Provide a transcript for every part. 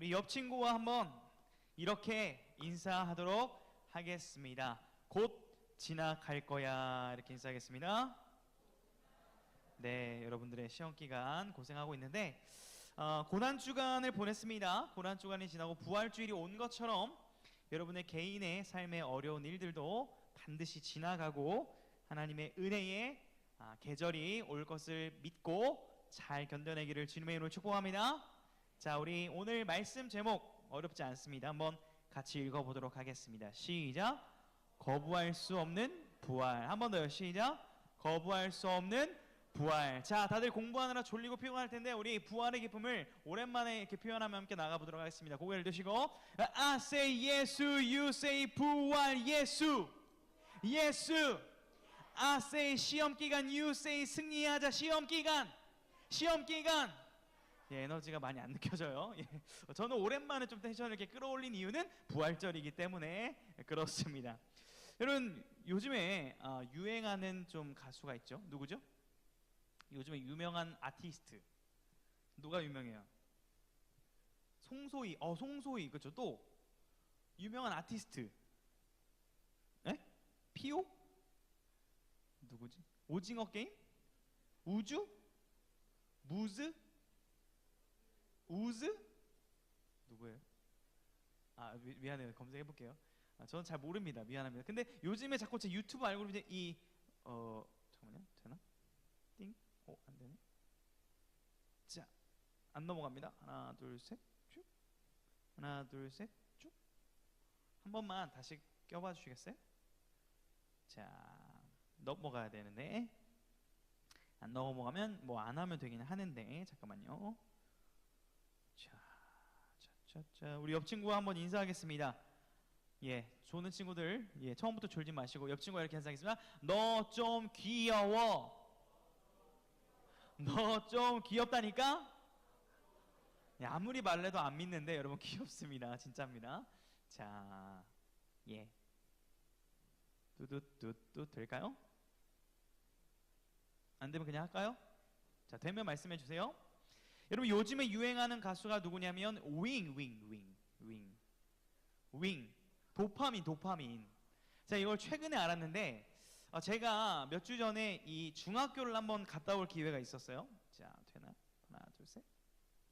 우리 옆 친구와 한번 이렇게 인사하도록 하겠습니다. 곧 지나갈 거야. 이렇게 인사하겠습니다. 네, 여러분들의 시험 기간 고생하고 있는데 고난 주간을 보냈습니다. 고난 주간이 지나고 부활주일이 온 것처럼 여러분의 개인의 삶의 어려운 일들도 반드시 지나가고 하나님의 은혜의 계절이 올 것을 믿고 잘 견뎌내기를 주님의 이름으로 축복합니다. 자, 우리 오늘 말씀 제목 어렵지 않습니다. 한번 같이 읽어보도록 하겠습니다. 시작. 거부할 수 없는 부활. 한 번 더요. 시작. 거부할 수 없는 부활. 자, 다들 공부하느라 졸리고 피곤할 텐데 우리 부활의 기쁨을 오랜만에 이렇게 표현하며 함께 나가보도록 하겠습니다. 고개를 드시고 I say 예수, you say 부활 예수, 예수. I say 시험기간, you say 승리하자 시험기간, 시험기간. 예, 에너지가 많이 안 느껴져요. 예. 저는 오랜만에 좀 텐션을 이렇게 끌어올린 이유는 부활절이기 때문에 그렇습니다. 여러분, 요즘에 유행하는 좀 가수가 있죠. 누구죠? 요즘에 유명한 아티스트 누가 유명해요? 송소희. 송소희. 그렇죠. 또 유명한 아티스트. 에? 피오? 누구지? 오징어 게임? 우주? 무즈? 우즈? 누구예요? 미안해요. 검색해볼게요. 저는 잘 모릅니다. 미안합니다. 근데 요즘에 자꾸 제 유튜브 알고리즘에 잠깐만요. 되나? 띵? 안되네. 자, 안 넘어갑니다. 하나 둘 셋 쭉. 하나 둘 셋 쭉. 한 번만 다시 껴봐 주시겠어요? 자, 넘어가야 되는데 안 넘어가면 뭐 안 하면 되긴 하는데 잠깐만요. 자, 우리 옆 친구와 한번 인사하겠습니다. 예, 조는 친구들, 예, 처음부터 졸지 마시고 옆 친구와 이렇게 인사하겠습니다. 너 좀 귀여워. 너 좀 귀엽다니까? 예, 아무리 말해도 안 믿는데 여러분 귀엽습니다. 진짜입니다. 자, 예, 뚜뚜뚜뚜 될까요? 안 되면 그냥 할까요? 자, 되면 말씀해 주세요. 여러분, 요즘에 유행하는 가수가 누구냐면 윙. 도파민. 자, 이걸 최근에 알았는데 제가 몇 주 전에 이 중학교를 한번 갔다 올 기회가 있었어요. 자, 되나? 하나, 둘, 셋.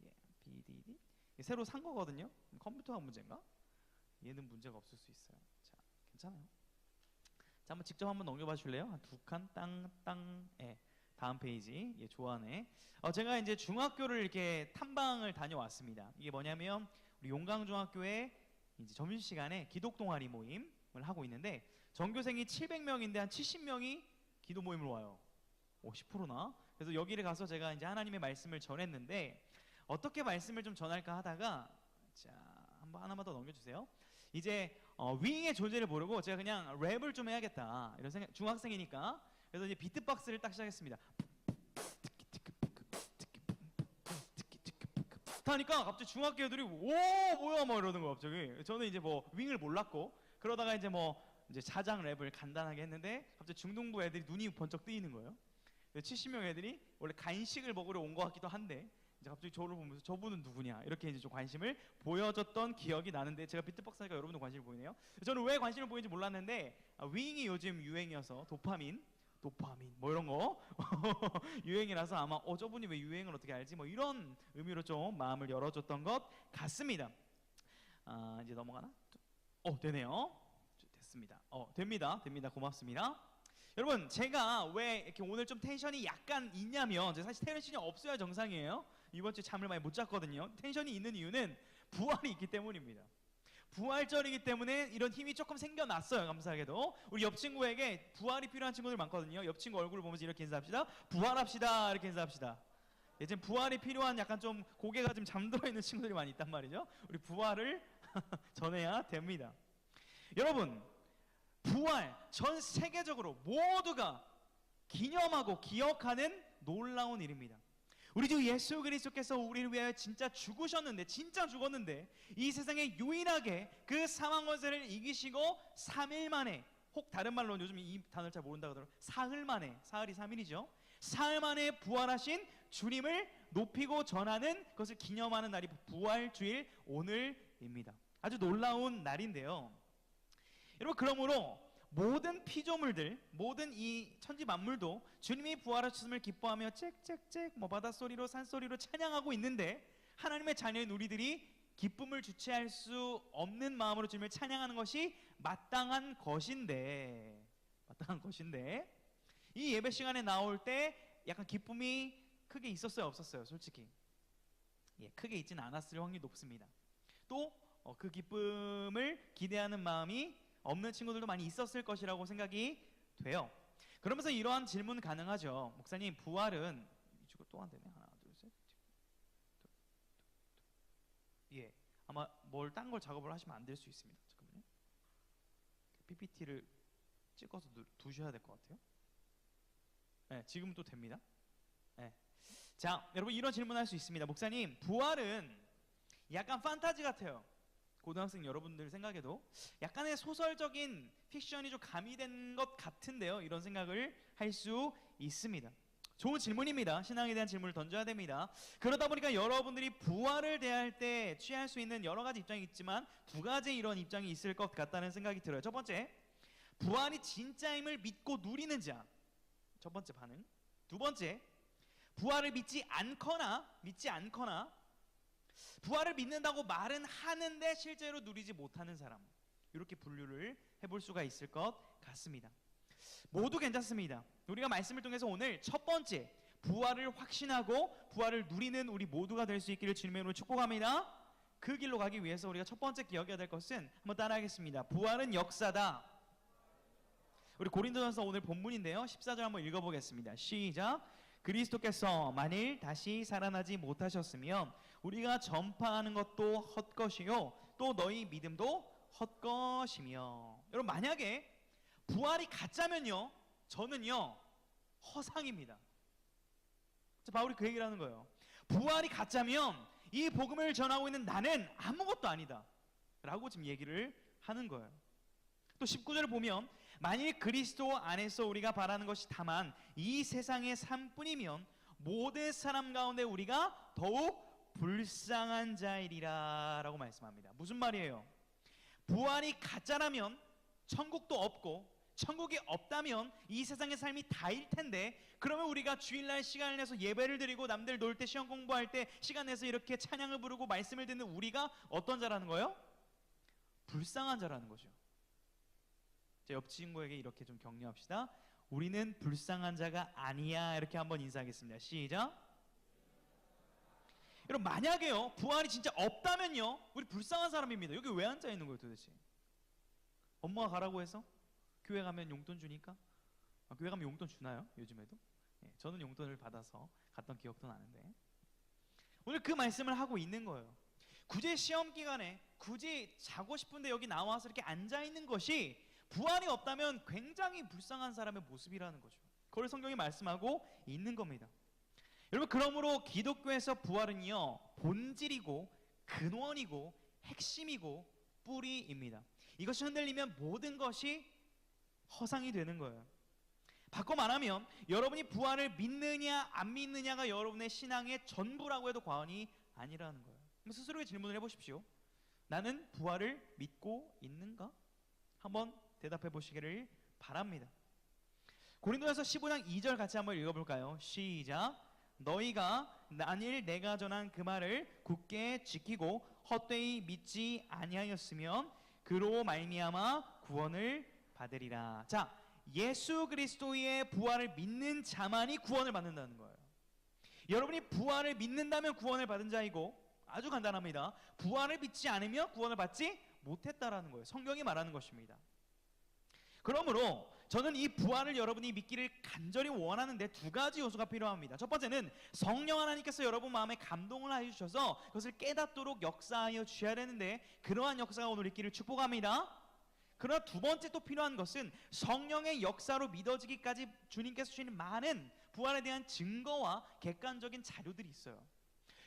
예, BDD. 새로 산 거거든요. 컴퓨터가 문제인가? 얘는 문제가 없을 수 있어요. 자, 괜찮아요. 자, 한번 직접 한번 넘겨봐 주실래요? 한 두 칸, 땅. 예. 다음 페이지. 예, 좋아하네. 제가 이제 중학교를 이렇게 탐방을 다녀왔습니다. 이게 뭐냐면 우리 용강중학교에 이제 점심시간에 기독 동아리 모임을 하고 있는데 전교생이 700명인데 한 70명이 기도 모임을 와요. 10%나? 그래서 여기를 가서 제가 이제 하나님의 말씀을 전했는데 어떻게 말씀을 좀 전할까 하다가 자, 하나만 더 넘겨주세요. 이제 윙의 존재를 모르고 제가 그냥 랩을 좀 해야겠다 이런 생각, 중학생이니까. 그래서 이제 비트박스를 딱 시작했습니다. 하니까 갑자기 중학교 애들이 오 뭐야 뭐 이러는 거 갑자기. 저는 이제 뭐 윙을 몰랐고 그러다가 이제 이제 자장 랩을 간단하게 했는데 갑자기 중등부 애들이 눈이 번쩍 뜨이는 거예요. 70명 애들이 원래 간식을 먹으러 온 것 같기도 한데 이제 갑자기 저를 보면서 저분은 누구냐 이렇게 이제 좀 관심을 보여줬던 기억이 나는데 제가 비트박스 하니까 여러분도 관심을 보이네요. 저는 왜 관심을 보이는지 몰랐는데 윙이 요즘 유행이어서 도파민 뭐 이런 거 유행이라서 아마 저분이 왜 유행을 어떻게 알지 뭐 이런 의미로 좀 마음을 열어줬던 것 같습니다. 이제 넘어가나? 되네요. 됐습니다. 됩니다. 고맙습니다. 여러분, 제가 왜 이렇게 오늘 좀 텐션이 약간 있냐면 사실 텐션이 없어야 정상이에요. 이번 주에 잠을 많이 못 잤거든요. 텐션이 있는 이유는 부활이 있기 때문입니다. 부활절이기 때문에 이런 힘이 조금 생겨났어요. 감사하게도 우리 옆 친구에게 부활이 필요한 친구들 많거든요. 옆 친구 얼굴을 보면서 이렇게 인사합시다. 부활합시다. 이렇게 인사합시다. 이제 부활이 필요한 약간 좀 고개가 좀 잠들어 있는 친구들이 많이 있단 말이죠. 우리 부활을 전해야 됩니다. 여러분, 부활 전 세계적으로 모두가 기념하고 기억하는 놀라운 일입니다. 우리 주 예수 그리스도께서 우리를 위하여 진짜 죽으셨는데, 진짜 죽었는데 이 세상에 유일하게 그 사망 권세를 이기시고 3일 만에, 혹 다른 말로는 요즘 이 단어를 잘 모른다고 하더라고요. 사흘 만에, 사흘이 3일이죠. 사흘 만에 부활하신 주님을 높이고 전하는 것을 기념하는 날이 부활주일 오늘입니다. 아주 놀라운 날인데요. 여러분, 그러므로 모든 피조물들, 모든 이 천지 만물도 주님이 부활하셨음을 기뻐하며 짹짹짹 바닷소리로 산소리로 찬양하고 있는데, 하나님의 자녀인 우리들이 기쁨을 주체할 수 없는 마음으로 주님을 찬양하는 것이 마땅한 것인데 이 예배 시간에 나올 때 약간 기쁨이 크게 있었어요, 없었어요? 솔직히 크게 있지는 않았을 확률이 높습니다. 또 그 기쁨을 기대하는 마음이 없는 친구들도 많이 있었을 것이라고 생각이 돼요. 그러면서 이러한 질문 가능하죠. 목사님, 부활은 이쪽으로 또 안 되네. 하나, 둘, 셋. 아마 뭘 딴 걸 작업을 하시면 안 될 수 있습니다. 잠깐만요. PPT를 찍어서 두셔야 될 것 같아요. 네, 지금 또 됩니다. 네. 자, 여러분, 이런 질문할 수 있습니다. 목사님, 부활은 약간 판타지 같아요. 고등학생 여러분들 생각에도 약간의 소설적인 픽션이 좀 가미된 것 같은데요, 이런 생각을 할 수 있습니다. 좋은 질문입니다. 신앙에 대한 질문을 던져야 됩니다. 그러다 보니까 여러분들이 부활을 대할 때 취할 수 있는 여러 가지 입장이 있지만 두 가지 이런 입장이 있을 것 같다는 생각이 들어요. 첫 번째, 부활이 진짜임을 믿고 누리는 자, 첫 번째 반응. 두 번째, 부활을 믿지 않거나 부활을 믿는다고 말은 하는데 실제로 누리지 못하는 사람, 이렇게 분류를 해볼 수가 있을 것 같습니다. 모두 괜찮습니다. 우리가 말씀을 통해서 오늘 첫 번째, 부활을 확신하고 부활을 누리는 우리 모두가 될 수 있기를 주님의 이름으로 축복합니다. 그 길로 가기 위해서 우리가 첫 번째 기억해야 될 것은, 한번 따라하겠습니다. 부활은 역사다. 우리 고린도전서 오늘 본문인데요, 14절 한번 읽어보겠습니다. 시작. 그리스도께서 만일 다시 살아나지 못하셨으면 우리가 전파하는 것도 헛것이요 또 너희 믿음도 헛것이며. 여러분, 만약에 부활이 가짜면요, 저는요 허상입니다. 바울이 그 얘기를 하는 거예요. 부활이 가짜면 이 복음을 전하고 있는 나는 아무것도 아니다 라고 지금 얘기를 하는 거예요. 또 19절을 보면, 만일 그리스도 안에서 우리가 바라는 것이 다만 이 세상의 삶뿐이면 모든 사람 가운데 우리가 더욱 불쌍한 자이리라 라고 말씀합니다. 무슨 말이에요? 부활이 가짜라면 천국도 없고, 천국이 없다면 이 세상의 삶이 다일 텐데, 그러면 우리가 주일날 시간을 내서 예배를 드리고 남들 놀 때, 시험 공부할 때 시간 내서 이렇게 찬양을 부르고 말씀을 듣는 우리가 어떤 자라는 거예요? 불쌍한 자라는 거죠. 제 옆 친구에게 이렇게 좀 격려합시다. 우리는 불쌍한 자가 아니야. 이렇게 한번 인사하겠습니다. 시작. 여러분, 만약에요 부활이 진짜 없다면요, 우리 불쌍한 사람입니다. 여기 왜 앉아 있는 거예요 도대체? 엄마가 가라고 해서? 교회 가면 용돈 주니까? 교회 가면 용돈 주나요? 요즘에도? 저는 용돈을 받아서 갔던 기억도 나는데, 오늘 그 말씀을 하고 있는 거예요. 굳이 시험 기간에 굳이 자고 싶은데 여기 나와서 이렇게 앉아 있는 것이 부활이 없다면 굉장히 불쌍한 사람의 모습이라는 거죠. 그걸 성경이 말씀하고 있는 겁니다. 여러분, 그러므로 기독교에서 부활은요, 본질이고 근원이고 핵심이고 뿌리입니다. 이것이 흔들리면 모든 것이 허상이 되는 거예요. 바꿔 말하면 여러분이 부활을 믿느냐 안 믿느냐가 여러분의 신앙의 전부라고 해도 과언이 아니라는 거예요. 스스로에게 질문을 해보십시오. 나는 부활을 믿고 있는가? 한번 대답해 보시기를 바랍니다. 고린도전서 15장 2절 같이 한번 읽어볼까요? 시작. 너희가 만일 내가 전한 그 말을 굳게 지키고 헛되이 믿지 아니하였으면 그로 말미암아 구원을 받으리라. 자, 예수 그리스도의 부활을 믿는 자만이 구원을 받는다는 거예요. 여러분이 부활을 믿는다면 구원을 받은 자이고, 아주 간단합니다. 부활을 믿지 않으면 구원을 받지 못했다라는 거예요. 성경이 말하는 것입니다. 그러므로 저는 이 부활을 여러분이 믿기를 간절히 원하는데 두 가지 요소가 필요합니다. 첫 번째는 성령 하나님께서 여러분 마음에 감동을 해주셔서 그것을 깨닫도록 역사하여 주셔야 되는데, 그러한 역사가 오늘 있기를 축복합니다. 그러나 두 번째 또 필요한 것은 성령의 역사로 믿어지기까지 주님께서 주시는 많은 부활에 대한 증거와 객관적인 자료들이 있어요.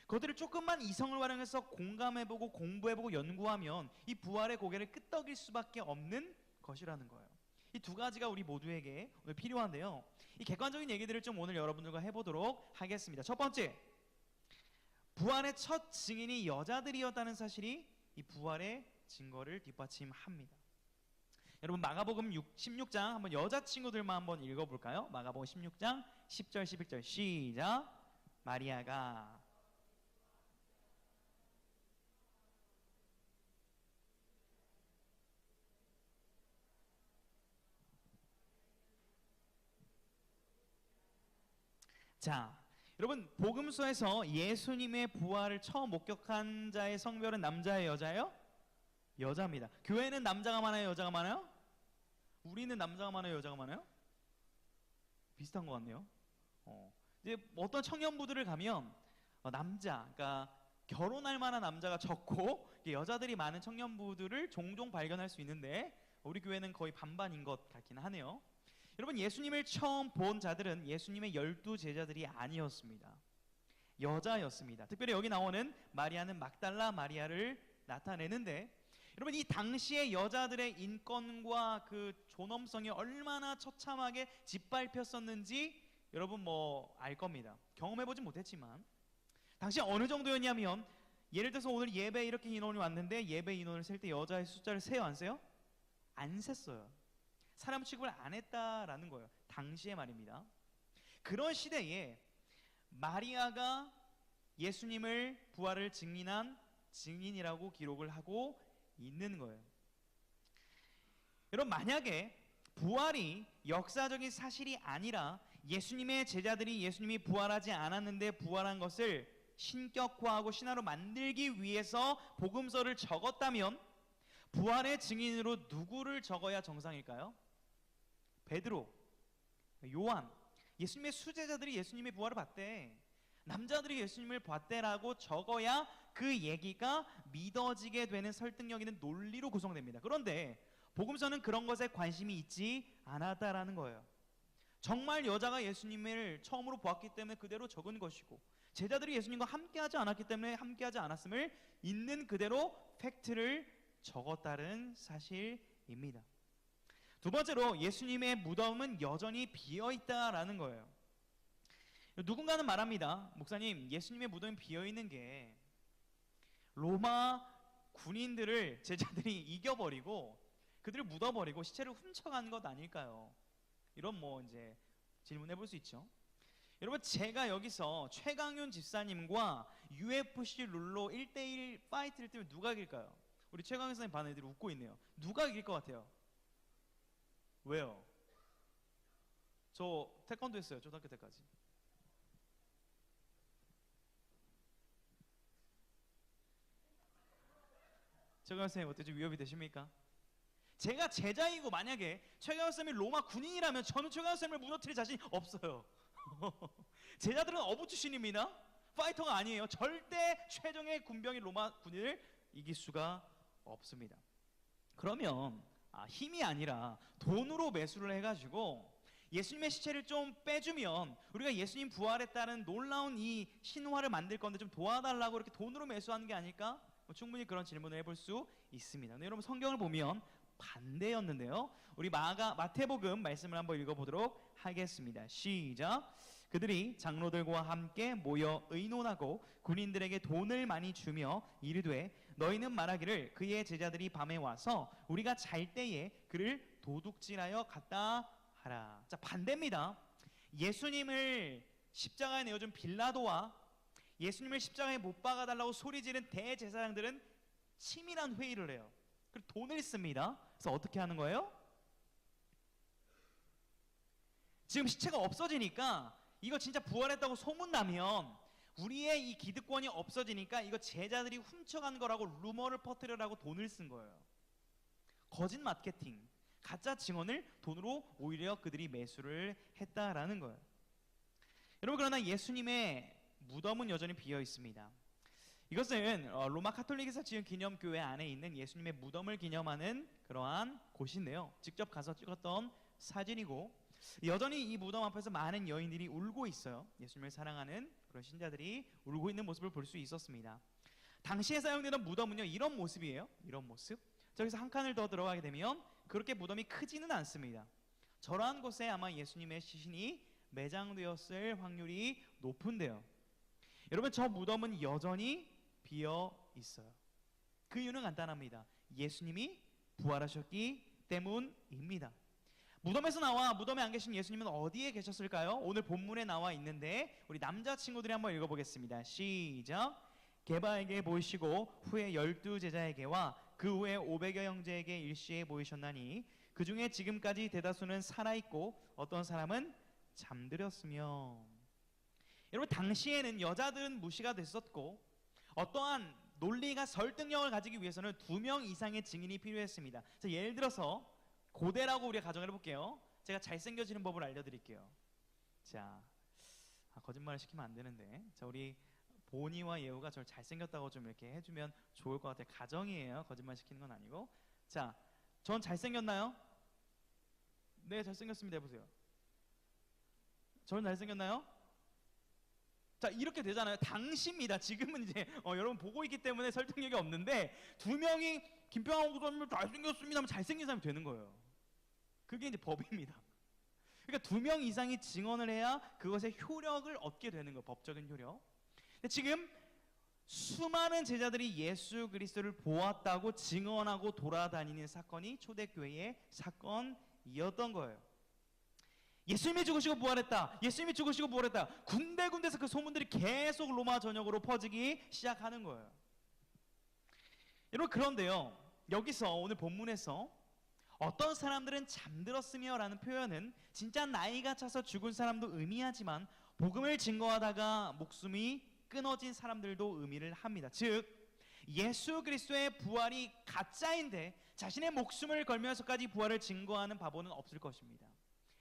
그것들을 조금만 이성을 활용해서 공감해보고 공부해보고 연구하면 이 부활의 고개를 끄덕일 수밖에 없는 것이라는 거예요. 이 두 가지가 우리 모두에게 오늘 필요한데요, 이 객관적인 얘기들을 좀 오늘 여러분들과 해보도록 하겠습니다. 첫 번째, 부활의 첫 증인이 여자들이었다는 사실이 이 부활의 증거를 뒷받침합니다. 여러분 마가복음 16장 한번 여자 친구들만 한번 읽어볼까요? 마가복음 16장 10절 11절 시작. 마리아가 자, 여러분 복음서에서 예수님의 부활을 처음 목격한 자의 성별은 남자예요, 여자예요? 여자입니다. 교회는 남자가 많아요, 여자가 많아요? 우리는 남자가 많아요, 여자가 많아요? 비슷한 것 같네요. 이제 어떤 청년부들을 가면 남자, 그러니까 결혼할 만한 남자가 적고 여자들이 많은 청년부들을 종종 발견할 수 있는데 우리 교회는 거의 반반인 것 같긴 하네요. 여러분 예수님을 처음 본 자들은 예수님의 12 제자들이 아니었습니다. 여자였습니다. 특별히 여기 나오는 마리아는 막달라 마리아를 나타내는데 여러분 이 당시의 여자들의 인권과 그 존엄성이 얼마나 처참하게 짓밟혔었는지 여러분 뭐 알 겁니다. 경험해보진 못했지만 당시 어느 정도였냐면 예를 들어서 오늘 예배 이렇게 인원이 왔는데 예배 인원을 셀 때 여자의 숫자를 세요 안 세요? 안 셌어요. 사람 취급을 안 했다라는 거예요. 당시의 말입니다. 그런 시대에 마리아가 예수님을 부활을 증인한 증인이라고 기록을 하고 있는 거예요. 여러분 만약에 부활이 역사적인 사실이 아니라 예수님의 제자들이 예수님이 부활하지 않았는데 부활한 것을 신격화하고 신화로 만들기 위해서 복음서를 적었다면 부활의 증인으로 누구를 적어야 정상일까요? 베드로, 요한, 예수님의 수제자들이 예수님의 부활을 봤대. 남자들이 예수님을 봤대라고 적어야 그 얘기가 믿어지게 되는 설득력 있는 논리로 구성됩니다. 그런데 복음서는 그런 것에 관심이 있지 않았다라는 거예요. 정말 여자가 예수님을 처음으로 보았기 때문에 그대로 적은 것이고 제자들이 예수님과 함께하지 않았기 때문에 함께하지 않았음을 있는 그대로 팩트를 적었다는 사실입니다. 두 번째로 예수님의 무덤은 여전히 비어있다라는 거예요. 누군가는 말합니다. 목사님, 예수님의 무덤이 비어있는 게 로마 군인들을 제자들이 이겨버리고 그들을 묻어버리고 시체를 훔쳐간 것 아닐까요? 이런 뭐 이제 질문해 볼 수 있죠. 여러분 제가 여기서 최강윤 집사님과 UFC 룰로 1대1 파이트를 뛰면 누가 이길까요? 우리 최강윤 집사님 반 애들이 웃고 있네요. 누가 이길 것 같아요? 왜요? 저 태권도 했어요. 초등학교 때까지. 최강윤 선생님 어때? 좀 위협이 되십니까? 제가 제자이고 만약에 최강윤 선생님이 로마 군인이라면 저는 최강윤 선생님을 무너뜨릴 자신이 없어요. 제자들은 어부 출신입니다. 파이터가 아니에요. 절대 최정의 군병인 로마 군인을 이길 수가 없습니다. 그러면 힘이 아니라 돈으로 매수를 해가지고 예수님의 시체를 좀 빼주면 우리가 예수님 부활에 따른 놀라운 이 신화를 만들 건데 좀 도와달라고 이렇게 돈으로 매수하는 게 아닐까? 충분히 그런 질문을 해볼 수 있습니다. 여러분 성경을 보면 반대였는데요. 우리 마태복음 말씀을 한번 읽어보도록 하겠습니다. 시작. 그들이 장로들과 함께 모여 의논하고 군인들에게 돈을 많이 주며 이르되 너희는 말하기를 그의 제자들이 밤에 와서 우리가 잘 때에 그를 도둑질하여 갔다 하라. 자, 반대입니다. 예수님을 십자가에 내어준 빌라도와 예수님을 십자가에 못 박아달라고 소리지른 대제사장들은 치밀한 회의를 해요. 그리고 돈을 씁니다. 그래서 어떻게 하는 거예요? 지금 시체가 없어지니까 이거 진짜 부활했다고 소문나면 우리의 이 기득권이 없어지니까 이거 제자들이 훔쳐간 거라고 루머를 퍼뜨리라고 돈을 쓴 거예요. 거짓 마케팅, 가짜 증언을 돈으로 오히려 그들이 매수를 했다라는 거예요. 여러분 그러나 예수님의 무덤은 여전히 비어 있습니다. 이것은 로마 카톨릭에서 지은 기념교회 안에 있는 예수님의 무덤을 기념하는 그러한 곳인데요. 직접 가서 찍었던 사진이고 여전히 이 무덤 앞에서 많은 여인들이 울고 있어요. 예수님을 사랑하는 그런 신자들이 울고 있는 모습을 볼 수 있었습니다. 당시에 사용되던 무덤은요 이런 모습이에요. 이런 모습. 저기서 한 칸을 더 들어가게 되면 그렇게 무덤이 크지는 않습니다. 저러한 곳에 아마 예수님의 시신이 매장되었을 확률이 높은데요. 여러분, 저 무덤은 여전히 비어 있어요. 그 이유는 간단합니다. 예수님이 부활하셨기 때문입니다. 무덤에서 나와 무덤에 안 계신 예수님은 어디에 계셨을까요? 오늘 본문에 나와 있는데 우리 남자 친구들이 한번 읽어보겠습니다. 시작. 게바에게 보이시고 후에 12제자에게와 그 후에 500여 형제에게 일시에 보이셨나니 그 중에 지금까지 대다수는 살아있고 어떤 사람은 잠들었으며. 여러분, 당시에는 여자들은 무시가 됐었고 어떠한 논리가 설득력을 가지기 위해서는 2명 이상의 증인이 필요했습니다. 자, 예를 들어서 고대라고 우리가 가정을 해볼게요. 제가 잘생겨지는 법을 알려드릴게요. 자, 거짓말을 시키면 안 되는데, 자, 우리 보니와 예우가 저를 잘생겼다고 좀 이렇게 해주면 좋을 것 같아요. 가정이에요. 거짓말 시키는 건 아니고. 자, 전 잘생겼나요? 네, 잘생겼습니다. 해보세요. 저는 잘생겼나요? 자, 이렇게 되잖아요. 당시입니다. 지금은 이제 여러분 보고 있기 때문에 설득력이 없는데 2명이 김평환 목사님 잘생겼습니다 하면 잘생긴 사람이 되는 거예요. 그게 이제 법입니다. 그러니까 2명 이상이 증언을 해야 그것의 효력을 얻게 되는 거예요. 법적인 효력. 근데 지금 수많은 제자들이 예수 그리스도를 보았다고 증언하고 돌아다니는 사건이 초대교회의 사건이었던 거예요. 예수님이 죽으시고 부활했다. 예수님이 죽으시고 부활했다. 군데군데서 그 소문들이 계속 로마 전역으로 퍼지기 시작하는 거예요. 여러분, 그런데요, 여기서 오늘 본문에서 어떤 사람들은 잠들었으며 라는 표현은 진짜 나이가 차서 죽은 사람도 의미하지만 복음을 증거하다가 목숨이 끊어진 사람들도 의미를 합니다. 즉 예수 그리스도의 부활이 가짜인데 자신의 목숨을 걸면서까지 부활을 증거하는 바보는 없을 것입니다.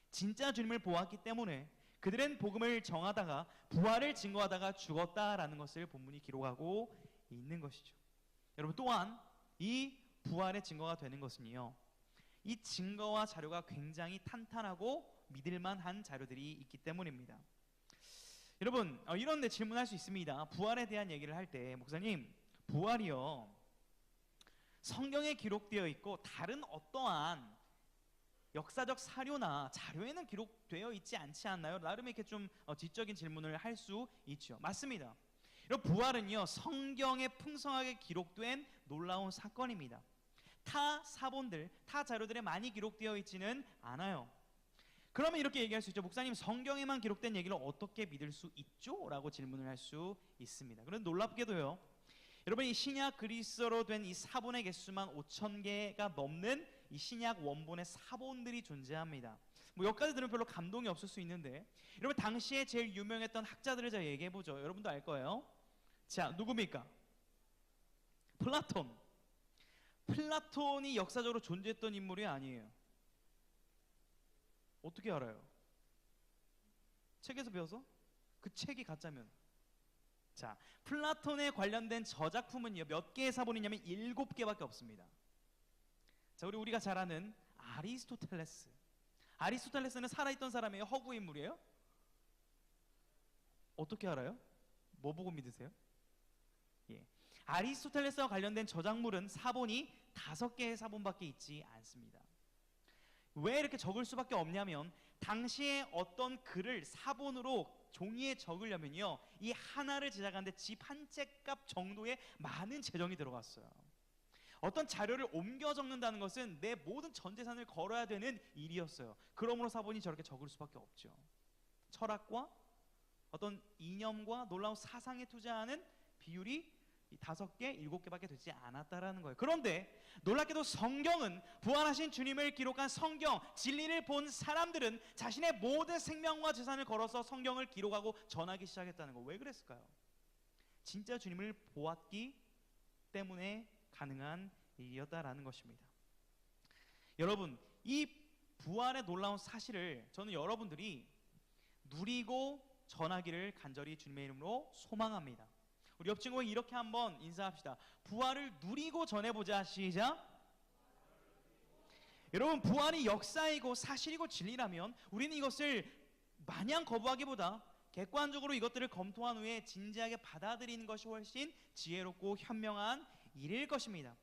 진짜 주님을 보았기 때문에 그들은 복음을 정하다가 부활을 증거하다가 죽었다라는 것을 본문이 기록하고 있는 것이죠. 여러분, 또한 이 부활의 증거가 되는 것은요, 이 증거와 자료가 굉장히 탄탄하고 믿을만한 자료들이 있기 때문입니다. 여러분, 이런데 질문할 수 있습니다. 부활에 대한 얘기를 할 때, 목사님, 부활이요 성경에 기록되어 있고 다른 어떠한 역사적 사료나 자료에는 기록되어 있지 않지 않나요? 나름 이렇게 좀 지적인 질문을 할 수 있죠. 맞습니다. 여러분, 부활은요 성경에 풍성하게 기록된 놀라운 사건입니다. 타 사본들, 타 자료들에 많이 기록되어 있지는 않아요. 그러면 이렇게 얘기할 수 있죠. 목사님, 성경에만 기록된 얘기를 어떻게 믿을 수 있죠? 라고 질문을 할 수 있습니다. 그런데 놀랍게도요, 여러분, 이 신약 그리스어로 된 이 사본의 개수만 5,000개가 넘는 이 신약 원본의 사본들이 존재합니다. 뭐 여기까지 들으면 별로 감동이 없을 수 있는데, 여러분, 당시에 제일 유명했던 학자들을 제가 얘기해보죠. 여러분도 알 거예요. 자, 누굽니까? 플라톤. 플라톤이 역사적으로 존재했던 인물이 아니에요. 어떻게 알아요? 책에서 배워서? 그 책이 가짜면. 자, 플라톤에 관련된 저작품은요 몇 개의 사본이냐면 7개밖에 없습니다. 자, 우리가 잘 아는 아리스토텔레스. 아리스토텔레스는 살아있던 사람이에요? 허구 인물이에요? 어떻게 알아요? 뭐 보고 믿으세요? 예. 아리스토텔레스와 관련된 저작물은 사본이 5개의 사본밖에 있지 않습니다. 왜 이렇게 적을 수밖에 없냐면 당시에 어떤 글을 사본으로 종이에 적으려면요 이 하나를 제작하는데 집 한 채 값 정도의 많은 재정이 들어갔어요. 어떤 자료를 옮겨 적는다는 것은 내 모든 전 재산을 걸어야 되는 일이었어요. 그러므로 사본이 저렇게 적을 수밖에 없죠. 철학과 어떤 이념과 놀라운 사상에 투자하는 비율이 5개, 7개밖에 되지 않았다라는 거예요. 그런데 놀랍게도 성경은 부활하신 주님을 기록한 성경, 진리를 본 사람들은 자신의 모든 생명과 재산을 걸어서 성경을 기록하고 전하기 시작했다는 거. 왜 그랬을까요? 진짜 주님을 보았기 때문에 가능한 일이었다라는 것입니다. 여러분, 이 부활의 놀라운 사실을 저는 여러분들이 누리고 전하기를 간절히 주님의 이름으로 소망합니다. 우리 옆 친구에게 이렇게 한번 인사합시다. 부활을 누리고 전해보자. 시작. 여러분, 부활이 역사이고 사실이고 진리라면 우리는 이것을 마냥 거부하기보다 객관적으로 이것들을 검토한 후에 진지하게 받아들이는 것이 훨씬 지혜롭고 현명한 일일 것입니다.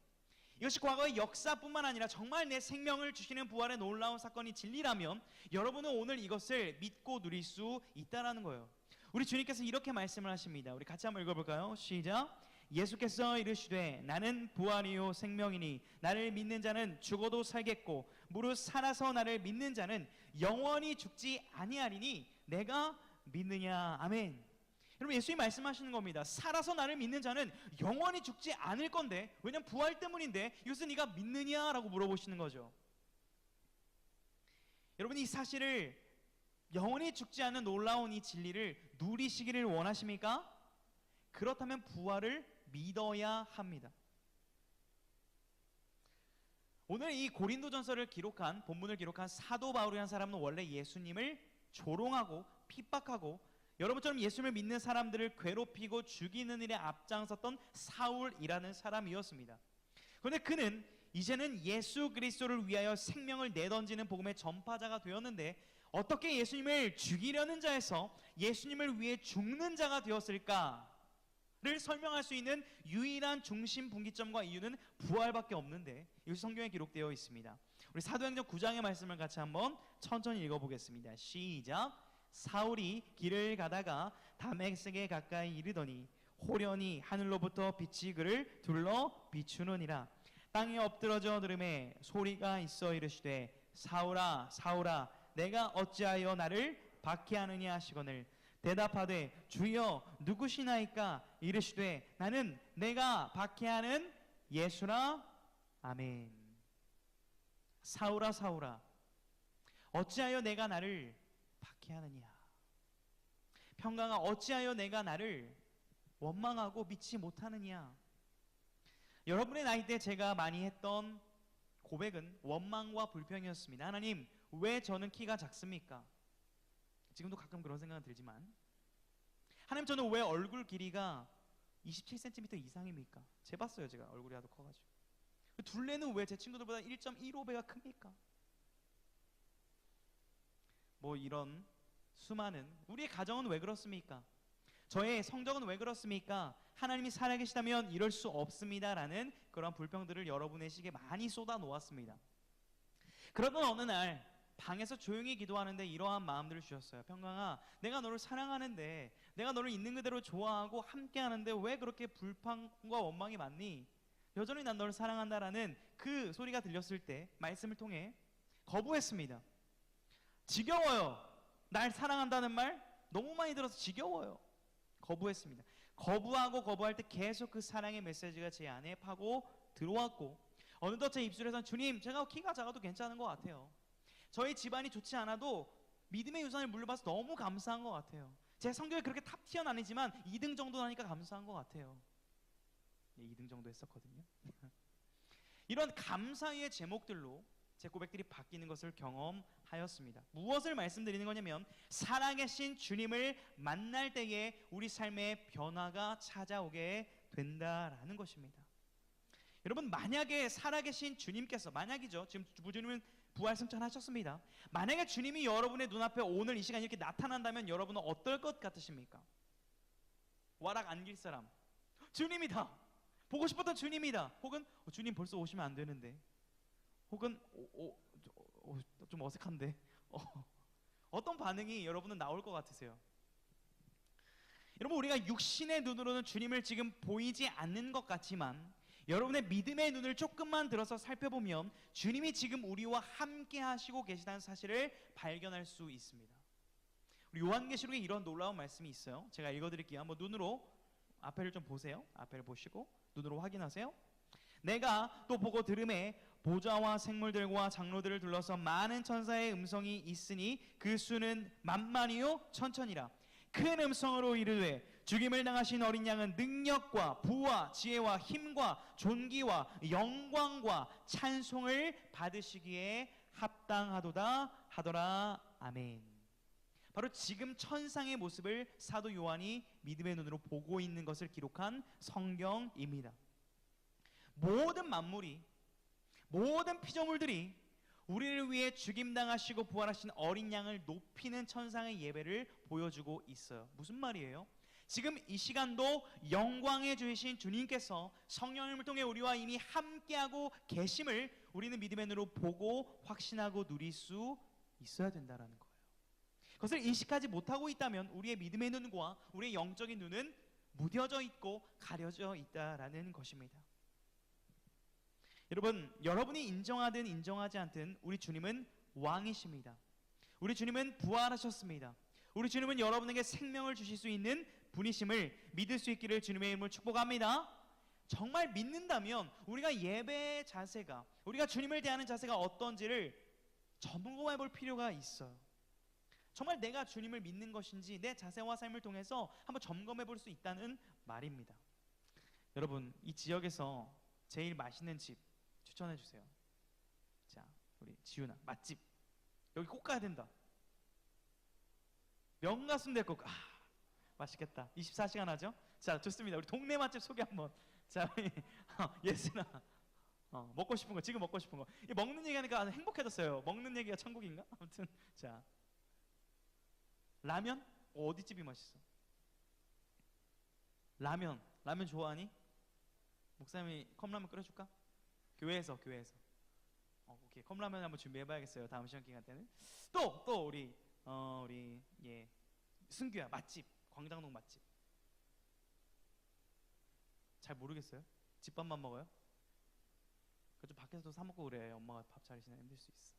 이것이 과거의 역사뿐만 아니라 정말 내 생명을 주시는 부활의 놀라운 사건이 진리라면 여러분은 오늘 이것을 믿고 누릴 수 있다는 거예요. 우리 주님께서 이렇게 말씀을 하십니다. 우리 같이 한번 읽어볼까요? 시작. 예수께서 이르시되 나는 부활이요 생명이니 나를 믿는 자는 죽어도 살겠고 무릇 살아서 나를 믿는 자는 영원히 죽지 아니하리니 내가 믿느냐. 아멘. 여러분, 예수님이 말씀하시는 겁니다. 살아서 나를 믿는 자는 영원히 죽지 않을 건데, 왜냐면 부활 때문인데 이것을 네가 믿느냐라고 물어보시는 거죠. 여러분, 이 사실을, 영원히 죽지 않는 놀라운 이 진리를 누리시기를 원하십니까? 그렇다면 부활을 믿어야 합니다. 오늘 이 고린도전서를 기록한, 본문을 기록한 사도 바울이라는 사람은 원래 예수님을 조롱하고 핍박하고 여러분처럼 예수님을 믿는 사람들을 괴롭히고 죽이는 일에 앞장섰던 사울이라는 사람이었습니다. 그런데 그는 이제는 예수 그리스도를 위하여 생명을 내던지는 복음의 전파자가 되었는데, 어떻게 예수님을 죽이려는 자에서 예수님을 위해 죽는 자가 되었을까를 설명할 수 있는 유일한 중심 분기점과 이유는 부활밖에 없는데, 이것이 성경에 기록되어 있습니다. 우리 사도행전 9장의 말씀을 같이 한번 천천히 읽어보겠습니다. 시작. 사울이 길을 가다가 다메섹에 가까이 이르더니 호련히 하늘로부터 빛이 그를 둘러 비추느니라. 땅에 엎드러져 들음에 소리가 있어 이르시되 사울아 사울아 내가 어찌하여 나를 박해하느냐 하시거늘 대답하되 주여 누구시나이까. 이르시되 나는 내가 박해하는 예수라. 아멘. 사울아 사울아 어찌하여 내가 나를 박해하느냐. 평강아 어찌하여 내가 나를 원망하고 믿지 못하느냐. 여러분의 나이 때 제가 많이 했던 고백은 원망과 불평이었습니다. 하나님, 왜 저는 키가 작습니까? 지금도 가끔 그런 생각은 들지만, 하나님, 저는 왜 얼굴 길이가 27cm 이상입니까? 재봤어요, 제가. 얼굴이 하도 커가지고. 둘레는 왜 제 친구들보다 1.15배가 큽니까? 뭐 이런 수많은, 우리의 가정은 왜 그렇습니까? 저의 성적은 왜 그렇습니까? 하나님이 살아계시다면 이럴 수 없습니다 라는 그런 불평들을 여러분의 시기에 많이 쏟아 놓았습니다. 그러던 어느 날 방에서 조용히 기도하는데 이러한 마음들을 주셨어요. 평강아, 내가 너를 사랑하는데, 내가 너를 있는 그대로 좋아하고 함께하는데 왜 그렇게 불평과 원망이 많니? 여전히 난 너를 사랑한다라는 그 소리가 들렸을 때 말씀을 통해 거부했습니다. 지겨워요. 날 사랑한다는 말 너무 많이 들어서 지겨워요. 거부했습니다. 거부하고 거부할 때 계속 그 사랑의 메시지가 제 안에 파고 들어왔고, 어느덧 제 입술에선 주님, 제가 키가 작아도 괜찮은 것 같아요. 저희 집안이 좋지 않아도 믿음의 유산을 물려받아서 너무 감사한 것 같아요. 제 성격이 그렇게 탑티어는 아니지만 2등 정도 나니까 감사한 것 같아요. 2등 정도 했었거든요. 이런 감사의 제목들로 제 고백들이 바뀌는 것을 경험하였습니다. 무엇을 말씀드리는 거냐면, 살아계신 주님을 만날 때에 우리 삶에 변화가 찾아오게 된다라는 것입니다. 여러분, 만약에 살아계신 주님께서, 만약이죠, 지금 주님은 부활 승천하셨습니다. 만약에 주님이 여러분의 눈앞에 오늘 이 시간 이렇게 나타난다면 여러분은 어떨 것 같으십니까? 와락 안길 사람, 주님이다, 보고 싶었던 주님이다. 혹은 주님 벌써 오시면 안 되는데, 혹은 좀 어색한데, 어떤 반응이 여러분은 나올 것 같으세요? 여러분, 우리가 육신의 눈으로는 주님을 지금 보이지 않는 것 같지만 여러분의 믿음의 눈을 조금만 들어서 살펴보면 주님이 지금 우리와 함께 하시고 계시다는 사실을 발견할 수 있습니다. 우리 요한계시록에 이런 놀라운 말씀이 있어요. 제가 읽어드릴게요. 한번 눈으로 앞에를 좀 보세요. 앞에를 보시고 눈으로 확인하세요. 내가 또 보고 들음에 보좌와 생물들과 장로들을 둘러서 많은 천사의 음성이 있으니 그 수는 만만이요 천천이라. 큰 음성으로 이르되 죽임을 당하신 어린 양은 능력과 부와 지혜와 힘과 존귀와 영광과 찬송을 받으시기에 합당하도다 하더라. 아멘. 바로 지금 천상의 모습을 사도 요한이 믿음의 눈으로 보고 있는 것을 기록한 성경입니다. 모든 만물이, 모든 피조물들이 우리를 위해 죽임당하시고 부활하신 어린 양을 높이는 천상의 예배를 보여주고 있어요. 무슨 말이에요? 지금 이 시간도 영광의 주이신 주님께서 성령님을 통해 우리와 이미 함께하고 계심을 우리는 믿음의 눈으로 보고 확신하고 누릴 수 있어야 된다는 거예요. 그것을 인식하지 못하고 있다면 우리의 믿음의 눈과 우리의 영적인 눈은 무뎌져 있고 가려져 있다라는 것입니다. 여러분, 여러분이 인정하든 인정하지 않든 우리 주님은 왕이십니다. 우리 주님은 부활하셨습니다. 우리 주님은 여러분에게 생명을 주실 수 있는 분이심을 믿을 수 있기를 주님의 이름으로 축복합니다. 정말 믿는다면 우리가 예배의 자세가, 우리가 주님을 대하는 자세가 어떤지를 점검해 볼 필요가 있어요. 정말 내가 주님을 믿는 것인지 내 자세와 삶을 통해서 한번 점검해 볼 수 있다는 말입니다. 여러분, 이 지역에서 제일 맛있는 집 추천해 주세요. 자, 우리 지윤아, 맛집 여기 꼭 가야 된다. 명가순댓국, 맛있겠다. 24시간 하죠? 자, 좋습니다. 우리 동네 맛집 소개 한번. 자, 예슬아, 먹고 싶은 거, 지금 먹고 싶은 거. 이 먹는 얘기하니까 아주 행복해졌어요. 먹는 얘기가 천국인가? 아무튼 자, 라면? 어디 집이 맛있어? 라면 좋아하니? 목사님이 컵라면 끓여줄까? 교회에서 오케이, 컵라면 한번 준비해봐야겠어요. 다음 시험 기간 때는. 또 우리 승규야, 맛집, 광장동 맛집. 잘 모르겠어요? 집밥만 먹어요? 좀 밖에서도 사 먹고 그래. 엄마가 밥 차리시나 힘들 수 있어.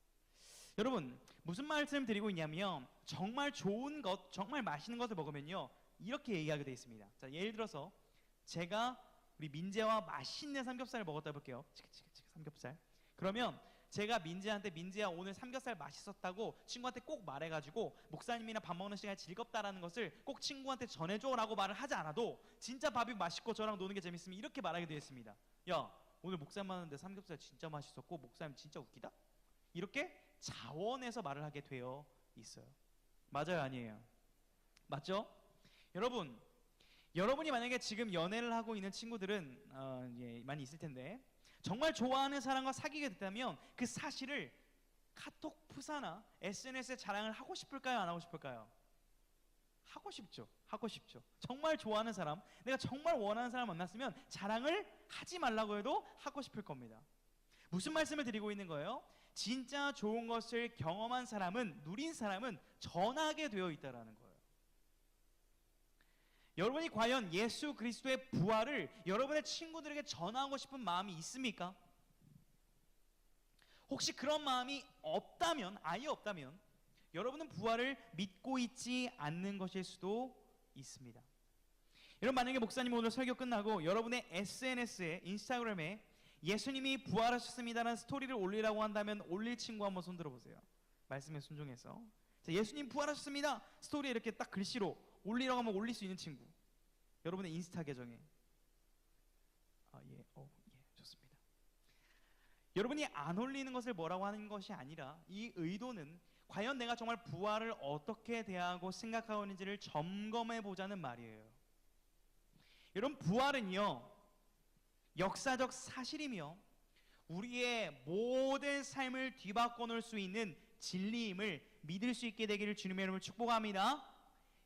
여러분, 무슨 말씀 드리고 있냐면 정말 좋은 것, 정말 맛있는 것을 먹으면요 이렇게 얘기하게 되어 있습니다. 자, 예를 들어서 제가 우리 민재와 맛있는 삼겹살을 먹었다 볼게요. 치크치크 삼겹살. 그러면 제가 민재야 오늘 삼겹살 맛있었다고 친구한테 꼭 말해가지고 목사님이랑 밥 먹는 시간이 즐겁다라는 것을 꼭 친구한테 전해줘라고 말을 하지 않아도 진짜 밥이 맛있고 저랑 노는 게 재밌으면 이렇게 말하게 되어 있습니다. 야, 오늘 목사님 만났는데 삼겹살 진짜 맛있었고 목사님 진짜 웃기다? 이렇게 자원해서 말을 하게 되어 있어요. 맞아요, 아니에요? 맞죠? 여러분이 만약에 지금 연애를 하고 있는 친구들은 많이 있을 텐데 정말 좋아하는 사람과 사귀게 됐다면 그 사실을 카톡 프사나 SNS에 자랑을 하고 싶을까요? 안 하고 싶을까요? 하고 싶죠. 정말 좋아하는 사람, 내가 정말 원하는 사람 만났으면 자랑을 하지 말라고 해도 하고 싶을 겁니다. 무슨 말씀을 드리고 있는 거예요? 진짜 좋은 것을 경험한 사람은, 누린 사람은 전하게 되어 있다라는 거예요. 여러분이 과연 예수 그리스도의 부활을 여러분의 친구들에게 전하고 싶은 마음이 있습니까? 혹시 그런 마음이 아예 없다면 여러분은 부활을 믿고 있지 않는 것일 수도 있습니다. 여러분, 만약에 목사님 오늘 설교 끝나고 여러분의 SNS에, 인스타그램에 예수님이 부활하셨습니다라는 스토리를 올리라고 한다면 올릴 친구 한번 손 들어보세요. 말씀에 순종해서. 자, 예수님 부활하셨습니다 스토리에 이렇게 딱 글씨로 올리라고 하면 올릴 수 있는 친구, 여러분의 인스타 계정에. 좋습니다. 여러분이 안 올리는 것을 뭐라고 하는 것이 아니라 이 의도는 과연 내가 정말 부활을 어떻게 대하고 생각하고 있는지를 점검해 보자는 말이에요. 여러분, 부활은요 역사적 사실이며 우리의 모든 삶을 뒤바꿔 놓을 수 있는 진리임을 믿을 수 있게 되기를 주님의 이름으로 축복합니다.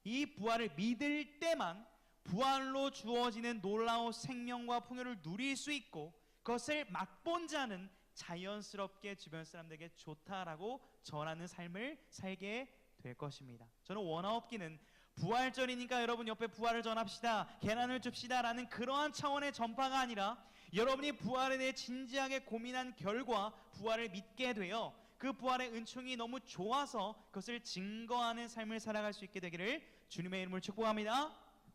이 부활을 믿을 때만 부활로 주어지는 놀라운 생명과 풍요를 누릴 수 있고 그것을 맛본 자는 자연스럽게 주변 사람들에게 좋다라고 전하는 삶을 살게 될 것입니다. 저는 원하옵기는 부활절이니까 여러분 옆에 부활을 전합시다, 계란을 줍시다 라는 그러한 차원의 전파가 아니라 여러분이 부활에 대해 진지하게 고민한 결과 부활을 믿게 되어 그 부활의 은총이 너무 좋아서 그것을 증거하는 삶을 살아갈 수 있게 되기를 주님의 이름으로 축복합니다.